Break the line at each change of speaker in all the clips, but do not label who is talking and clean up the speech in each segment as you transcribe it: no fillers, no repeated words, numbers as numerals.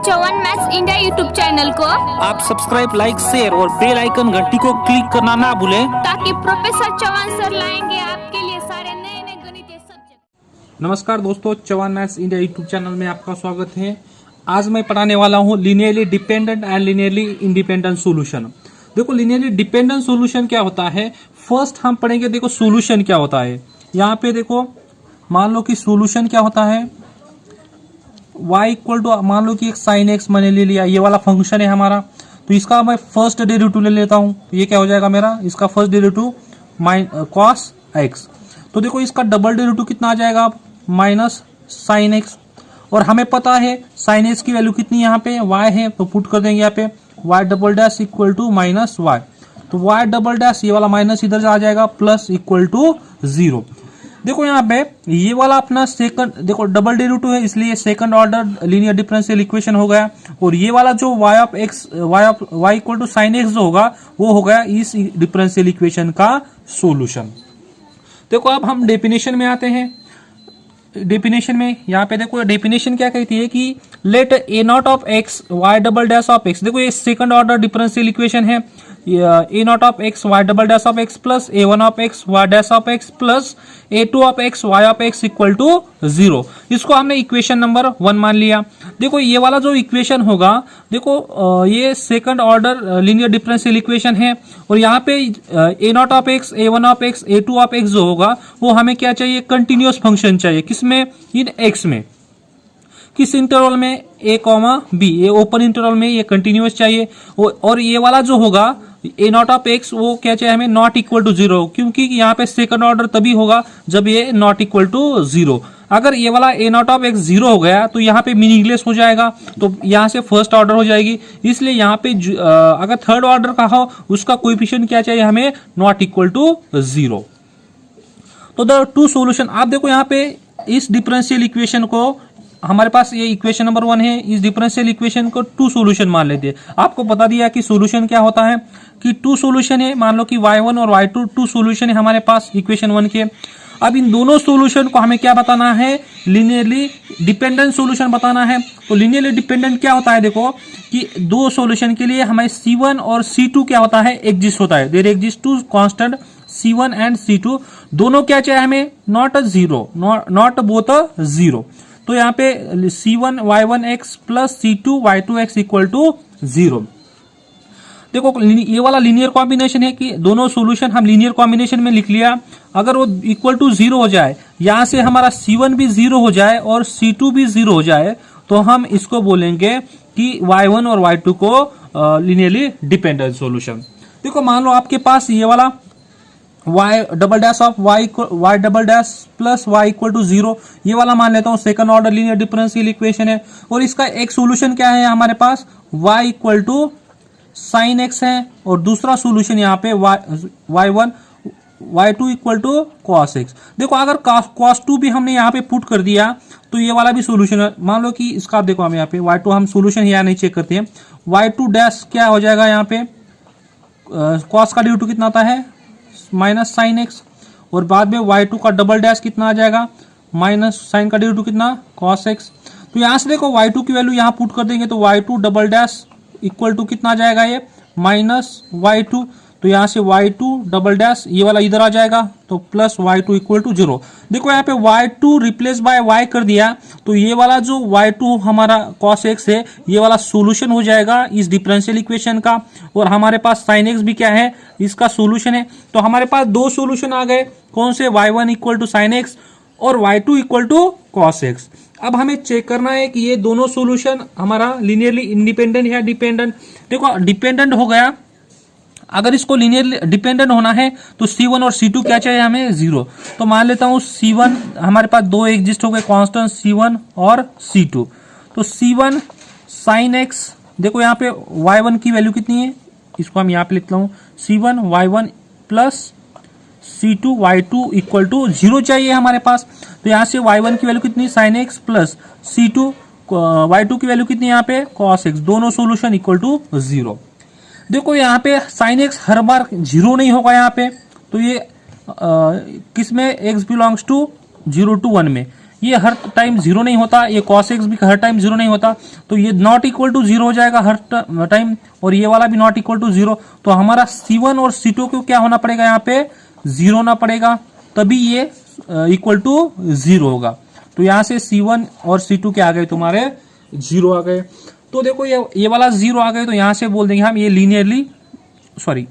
चौवन maths India YouTube channel को
आप सब्सक्राइब, लाइक, शेयर और बेल आइकन घंटी को क्लिक करना ना भूलें,
ताकि प्रोफेसर चौहान सर लाएंगे आपके लिए सारे नए नए गणितीय सब्जेक्ट।
नमस्कार दोस्तों, Chauhan maths India YouTube channel में आपका स्वागत है। आज मैं पढ़ाने वाला हूँ linearly dependent and linearly independent solution. देखो, लीनियरली डिपेंडेंट सॉल्यूशन क्या होता है, फर्स्ट हम पढ़ेंगे। देखो सॉल्यूशन क्या होता है। यहाँ पे देखो, मान लो कि सॉल्यूशन क्या होता है, y इक्वल टू, मान लो कि एक साइन एक्स मैंने ले लिया, ये वाला फंक्शन है हमारा, तो इसका मैं फर्स्ट डेरिवेटिव ले लेता हूँ, तो ये क्या हो जाएगा मेरा, इसका फर्स्ट डेरिवेटिव कॉस एक्स। तो देखो इसका डबल डेरिवेटिव कितना आ जाएगा, माइनस साइन एक्स। और हमें पता है साइन एक्स की वैल्यू कितनी यहाँ पे y है, तो पुट कर देंगे यहाँ पे y double dash equal to minus y. तो y डबल डैश, ये वाला माइनस इधर आ जाएगा, प्लस इक्वल टू 0। देखो यहाँ पे ये वाला अपना सेकंड, देखो डबल डेरिवेटिव है, इसलिए second order linear differential equation हो गया। और ये वाला जो y of x, y equal to sine x जो होगा, वो हो गया इस डिफरेंशियल इक्वेशन का सॉल्यूशन। देखो अब हम डेफिनेशन में आते हैं। डेफिनेशन में यहाँ पे देखो, डेफिनेशन क्या कहती है कि let a naught of x y double dash of x, देखो ये सेकंड ऑर्डर डिफरेंशियल इक्वेशन है, a naught of x y double dash of x plus a one of x y dash of x plus a two of x y of x equal to 0। इसको हमने equation number 1 मान लिया। देखो ये वाला जो equation होगा, देखो ये second order linear differential equation है। और यहाँ पे a naught of x, a one of x, a two of x जो होगा, वो हमें क्या चाहिए, कंटिन्यूअस फंक्शन चाहिए। किसमें, इन एक्स में। किस इंटरवल में, ए कॉमा बी, ये ओपन इंटरवल में ये कंटिन्यूअस चाहिए। और ये वाला जो होगा ए नॉट ऑफ एक्स, वो क्या चाहिए हमें, नॉट इक्वल टू 0, क्योंकि यहाँ पे सेकंड ऑर्डर तभी होगा जब ये नॉट इक्वल टू 0। अगर ये वाला ए नॉट ऑफ एक्स 0 हो गया तो यहाँ पे मीनिंगलेस हो जाएगा, तो यहाँ से फर्स्ट ऑर्डर हो जाएगी। इसलिए यहाँ पे अगर थर्ड ऑर्डर का हो, उसका कोएफिशिएंट क्या चाहिए हमें, नॉट इक्वल टू 0। तो द टू सॉल्यूशन, आप देखो यहाँ पे इस डिफरेंशियल इक्वेशन को, हमारे पास ये इक्वेशन नंबर 1 है, इस डिफरेंशियल इक्वेशन को टू सॉल्यूशन मान लेते हैं। आपको बता दिया कि सॉल्यूशन क्या होता है, कि टू सॉल्यूशन है। मान लो कि y1 और y2 टू सॉल्यूशन है हमारे पास इक्वेशन 1 के। अब इन दोनों सॉल्यूशन को हमें क्या बताना है, लीनियरली डिपेंडेंट सॉल्यूशन बताना है। तो लीनियरली डिपेंडेंट क्या होता है, देखो कि दो सॉल्यूशन के लिए हमें C1 और C2 क्या होता है, एग्जिस्ट होता है। There exist two constant C1 and C2, दोनों क्या चाहिए हमें, नॉट 0, नॉट बोथ 0। तो यहाँ पे C1 y1x plus C2 y2x equal to 0। देखो ये वाला लीनियर कॉम्बिनेशन है कि दोनों सॉल्यूशन हम लीनियर कॉम्बिनेशन में लिख लिया। अगर वो इक्वल टू 0 हो जाए, यहां से हमारा C1 भी 0 हो जाए और C2 भी 0 हो जाए, तो हम इसको बोलेंगे कि y1 और y2 को लीनियरली डिपेंडेंट सॉल्यूशन। देखो मान लो आपके पास ये वाला y double dash of y double dash plus y equal to 0, ये वाला मान लेता हूँ second order linear differential equation है। और इसका एक सॉल्यूशन क्या है हमारे पास, y equal to sine x है, और दूसरा सॉल्यूशन यहाँ पे y1 y2 equal to cos x. देखो अगर कॉस 2 भी हमने यहाँ पे पुट कर दिया, तो ये वाला भी सॉल्यूशन है। मान लो कि इसका देखो, हम यहाँ पे y2 हम सॉल्यूशन यहाँ नहीं चेक करते हैं, y2 डैश क्या हो जाएगा, यहाँ पे कॉस का डेरिवेटिव कितना आता है, माइनस साइन एक्स। और बाद में y2 का डबल डैश कितना आ जाएगा, माइनस साइन का डेरिवेटिव कितना, कॉस एक्स। तो यहाँ से देखो y2 की वैल्यू यहाँ पुट कर देंगे, तो y2 double dash equal to कितना आ जाएगा, ये माइनस y2। तो यहाँ से y2 डबल डैश, ये वाला इधर आ जाएगा, तो प्लस y2 इक्वल टू 0। देखो यहाँ पे y2 रिप्लेस बाय y कर दिया, तो ये वाला जो y2 हमारा cos x है, ये वाला सॉल्यूशन हो जाएगा इस डिफरेंशियल इक्वेशन का। और हमारे पास sin x भी क्या है, इसका सॉल्यूशन है। तो हमारे पास दो सॉल्यूशन आ गए, कौन से, y1 equal to sine x और y2 equal to cos x. अब हमें चेक करना है कि ये दोनों सॉल्यूशन हमारा लीनियरली इंडिपेंडेंट या डिपेंडेंट। देखो डिपेंडेंट हो गया, अगर इसको लीनियरली डिपेंडेंट होना है तो C1 और C2 क्या चाहिए हमें, 0। तो मान लेता हूं C1, हमारे पास दो एग्जिस्ट हो गए कांस्टेंट C1 और C2। तो C1 साइन एक्स, देखो यहाँ पे y1 की वैल्यू कितनी है, इसको हम यहाँ पे लिखता हूँ, C1 y1 plus C2 y2 equal to 0 चाहिए हमारे पास। तो यहाँ से y1 की वैल्यू कितनी, sine x, plus C2 y2 की वैल्यू कितनी यहाँ पे, cos x, दोनों सॉल्यूशन इक्वल टू 0। देखो यहाँ पे साइन एक्स हर बार 0 नहीं होगा यहाँ पे, तो ये किस में, x बिलोंग्स टू 0 to 1 में, ये हर टाइम जीरो नहीं होता, ये cos x भी हर टाइम जीरो नहीं होता, तो ये नॉट इक्वल टू जीरो हो जाएगा हर टाइम, और ये वाला भी नॉट इक्वल टू जीरो। तो हमारा C1 और C2 को क्या होना पड़ेगा, यहाँ पे जीरो होना पड़ेगा, तभी ये इक्वल टू जीरो होगा। तो यहाँ से C1 और C2 क्या आ गए, तुम्हारे जीरो आ गए। तो देखो ये वाला जीरो आ गए, तो यहां से बोल देंगे हम ये लीनियरली, सॉरी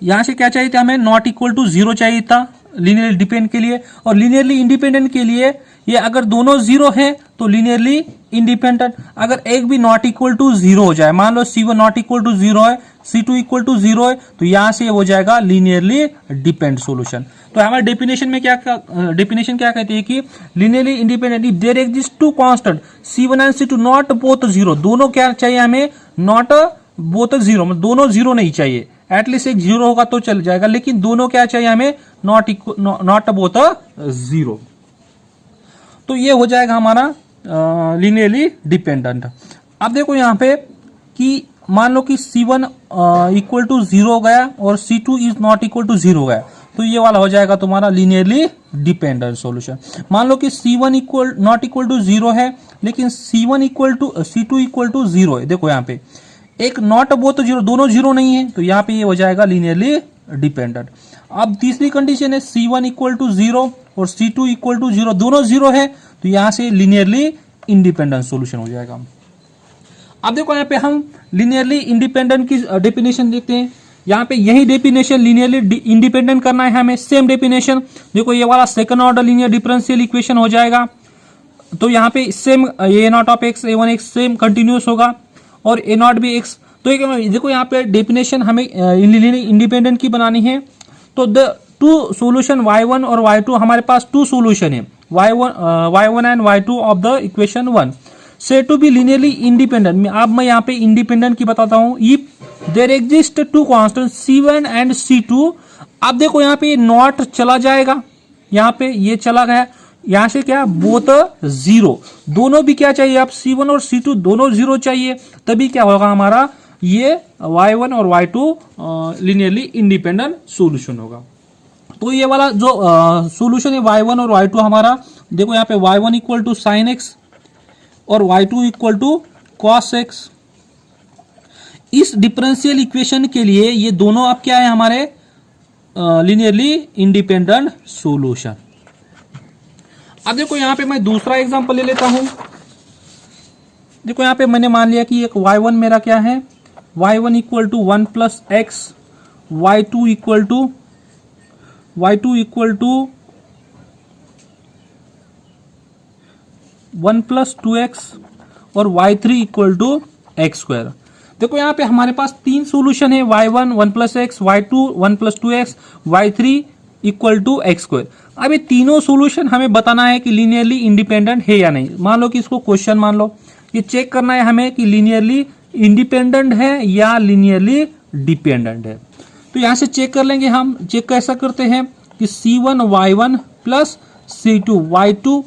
यहां से क्या चाहिए था हमें, नॉट इक्वल टू जीरो चाहिए था लीनियरली डिपेंड के लिए, और लीनियरली इंडिपेंडेंट के लिए ये अगर दोनों जीरो हैं तो लीनियरली इंडिपेंडेंट। अगर एक भी नॉट इक्वल टू जीरो हो जाए, मान लो C1 not equal to zero है, C2 इक्वल टू जीरो है, तो यहां से हो जाएगा लीनियरली डिपेंडेंट सॉल्यूशन। तो हमारे डेफिनेशन में क्या कहती है कि linearly independent if there exist two constant C1 and C2 not both zero, दोनों क्या चाहिए हमें, नॉट बोथ जीरो, मतलब दोनों जीरो नहीं चाहिए, एटलीस्ट एक जीरो होगा तो चल जाएगा, लेकिन दोनों क्या चाहिए हमें, नॉट बोथ जीरो। तो ये हो जाएगा हमारा लीनियरली डिपेंडेंट। अब देखो यहां पे कि मान लो कि C1 इक्वल टू जीरो हो गया और C2 is not equal to zero हो गया, तो ये वाला हो जाएगा तुम्हारा लीनियरली डिपेंडेंट सॉल्यूशन। मान लो कि C1 equal not equal to zero है, लेकिन C1 equal to C2 equal to zero है, देखो यहाँ पे एक नॉट बोथ जीरो, दोनों जीरो नहीं है, तो यहाँ पे ये हो जाएगा लीनियरली डिपेंडेंट। अब तीसरी कंडीशन है C1 इक्वल टू जीरो और C2 इक्वल टू जीरो, दोनों जीरो है, तो यहां से लीनियरली इंडिपेंडेंट सॉल्यूशन हो जाएगा। अब देखो यहाँ पे हम लीनियरली इंडिपेंडेंट की डेफिनेशन देखते हैं। यहाँ पे यही डेफिनेशन लीनियरली इंडिपेंडेंट करना है हमें, सेम डेफिनेशन। देखो ये वाला second order linear differential equation हो जाएगा, तो यहाँ पे same A naught of x A1 x same continuous होगा और ए नॉट भी एक्स। तो देखो यहाँ पे डेफिनेशन हमें इंडिपेंडेंट की बनानी है। तो द टू सोल्यूशन y1 और y2, हमारे पास टू सोल्यूशन है y1 and y2 of the equation 1 से टू बी लीनियरली इंडिपेंडेंट। अब मैं यहाँ पे इंडिपेंडेंट की बताता हूँ। If there exist two constant C1 and C2, अब देखो यहाँ पे नॉट चला जाएगा, यहाँ पे ये चला गया, यहाँ से क्या बोथ जीरो, दोनों भी क्या चाहिए, आप C1 और C2 दोनों जीरो चाहिए, तभी क्या होगा हमारा ये y1 और y2 लीनियरली इंडिपेंडेंट सॉल्यूशन होगा। तो ये वाला जो सॉल्यूशन है y1 और y2 हमारा, देखो यहाँ पे y1 equal to sine x और y2 equal to cos x. इस डिफरेंशियल इक्वेशन के लिए ये दोनों अब क्या है हमारे लीनियरली इंडिपेंडेंट सॉल्यूशन। अब देखो यहाँ पे मैं दूसरा एग्जांपल ले लेता हूं। देखो यहाँ पे मैंने मान लिया कि एक y1 मेरा क्या है, y1 equal to 1 plus x, y2 equal to 1 plus 2x और y3 equal to x square. देखो यहाँ पे हमारे पास तीन सोल्यूशन है, y1 1 plus x, y2 1 plus 2x, y3 equal to x square. अब ये तीनों सोल्यूशन हमें बताना है कि लीनियरली इंडिपेंडेंट है या नहीं। मान लो कि इसको क्वेश्चन मान लो, ये चेक करना है हमें कि लीनियरली इंडिपेंडेंट है या लीनियरली डिपेंडेंट है। तो यहां से चेक कर लेंगे हम। चेक कैसा करते हैं कि C1 y1 plus C2 y2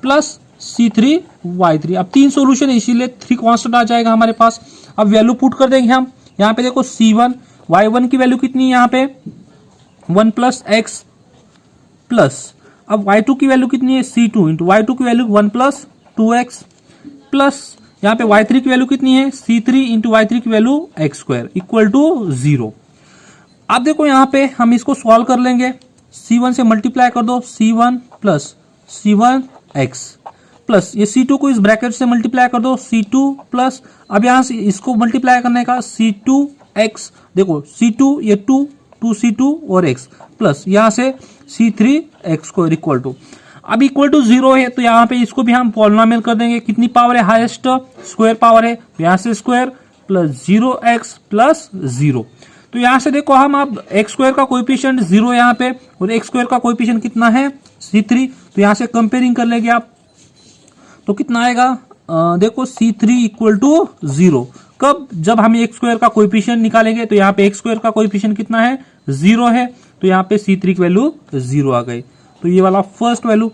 plus C3 y3। अब तीन सोल्यूशन है इसीलिए 3 कांस्टेंट आ जाएगा हमारे पास। अब वैल्यू पुट कर देंगे हम। यहाँ पे देखो C1 y1 की वैल्यू कितनी है, यहाँ पे 1 प्लस एक्स प्लस, अब y2 की वैल्यू कितनी है, C2 इंटू y2 की वैल्यू 1 प्लस 2x प्लस यहाँ पे y3 की वैल्यू कितनी है, C3 इंटू y3 की value x square equal to 0। अब देखो यहाँ पे हम इसको सॉल्व कर लेंगे। C1 से मल्टीप्लाई कर दो, C1 plus C1 x plus ये C2 को इस ब्रैकेट से मल्टीप्लाई कर दो, C2 प्लस, अब यहाँ से इसको मल्टीप्लाई करने का C2 x, देखो C2 ये 2 C2 और x प्लस यहाँ से C3 x को इक्वल टू, अब इक्वल टू 0 है तो यहाँ पे इसको भी हम पॉलिनोमियल कर देंगे। कितनी पावर है, हाईएस्ट स्क्वायर पावर है, यहाँ से स्क्वायर प्लस 0x प्लस 0। तो यहाँ से देखो हम अब एक्स स्क्वायर का कोएफिशिएंट 0 यहाँ पे और एक्स स्क्वायर का कोएफिशिएंट कितना है C3, तो यहाँ से कंपेयरिंग कर लेंगे आप, तो कितना आएगा देखो C3 इक्वल टू 0। कब, जब हम एक्स स्क्वायर का कोएफिशिएंट निकालेंगे तो यहाँ पे एक्स स्क्वायर का कोएफिशिएंट कितना है 0 है, तो यहाँ पे C3 की वैल्यू 0 आ गई। तो ये वाला फर्स्ट वैल्यू।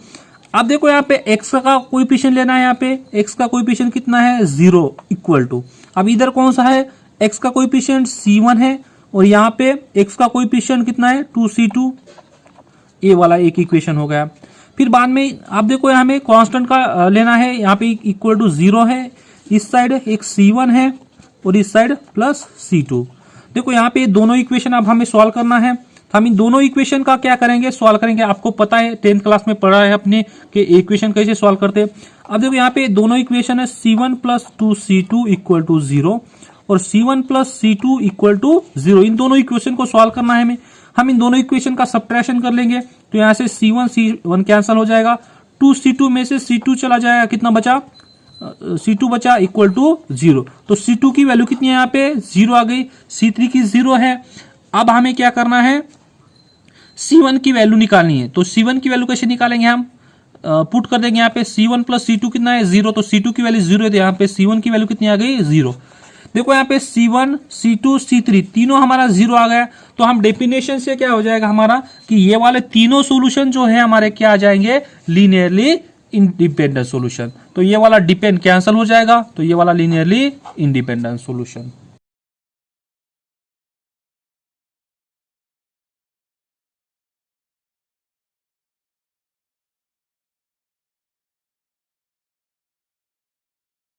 अब देखो यहाँ पे x का कोएफिशिएंट लेना है, यहाँ पे x का कोएफिशिएंट कितना है 0 इक्वल टू, अब इधर कौन सा है, x का कोएफिशिएंट C1 है और यहाँ पे x का कोएफिशिएंट कितना है 2C2, ये वाला एक इक्वेशन हो गया। फिर बाद में आप देखो यहाँ हमें कांस्टेंट का लेना है, यहाँ पे इक्वल टू 0 है, इस साइड एक C1 है और इस साइड प्लस C2। देखो यहाँ पे दोनों इक्वेशन अब हमें सॉल्व करना है, तो हम इन दोनों इक्वेशन का क्या करेंगे, सॉल्व करेंगे। आपको पता है 10th क्लास में पढ़ा है अपने कि इक्वेशन कैसे सॉल्व करते हैं। अब देखो यहाँ पे दोनों इक्वेशन है C1 plus 2C2 equal to 0 और C1 plus C2 equal to 0। इन दोनों इक्वेशन को सॉल्व करना है हमें। हम इन दोनों इक्वेशन का सब्ट्रैक्शन कर लेंगे, तो यहाँ से C1 कैंसिल हो जाएगा, 2C2 में से C2 चला जाएगा, कितना बचा, C2 बचा इक्वल टू 0। तो C2 की वैल्यू कितनी है, यहाँ पे 0 आ गई, C3 की 0 है। अब हमें क्या करना है, C1 की वैल्यू निकालनी है। तो C1 की वैल्यू कैसे निकालेंगे, हम पुट कर देंगे यहाँ पे C1 प्लस C2 कितना है 0, तो C2 की वैल्यू 0 है, तो यहाँ पे C1 की वैल्यू कितनी आ गई 0। देखो यहाँ पे C1, C2, C3 तीनों हमारा 0 आ गया। तो हम डेफिनेशन से क्या हो जाएगा हमारा कि ये वाले तीनों सॉल्यूशन जो है हमारे क्या आ जाएंगे, लीनियरली इंडिपेंडेंट सॉल्यूशन। तो ये वाला डिपेंड कैंसिल हो जाएगा, तो ये वाला लीनियरली इंडिपेंडेंट सॉल्यूशन।